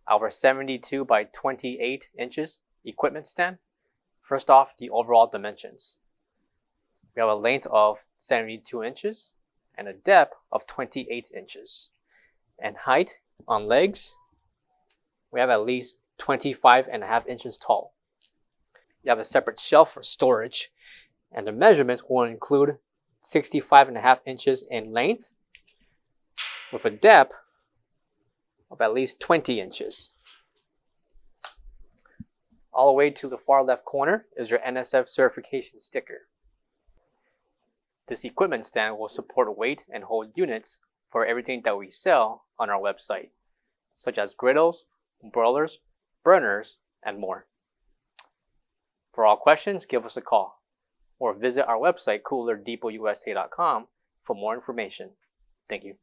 our 72 by 28 inches equipment stand. First off, the overall dimensions. We have a length of 72 inches and a depth of 28 inches. And height on legs, we have at least 25.5 inches tall. You have a separate shelf for storage, and the measurements will include 65.5 inches in length with a depth of at least 20 inches. All the way to the far left corner is your NSF certification sticker. This equipment stand will support weight and hold units for everything that we sell on our website, such as griddles, broilers, burners, and more. For all questions, give us a call or visit our website, coolerdepotUSA.com, for more information. Thank you.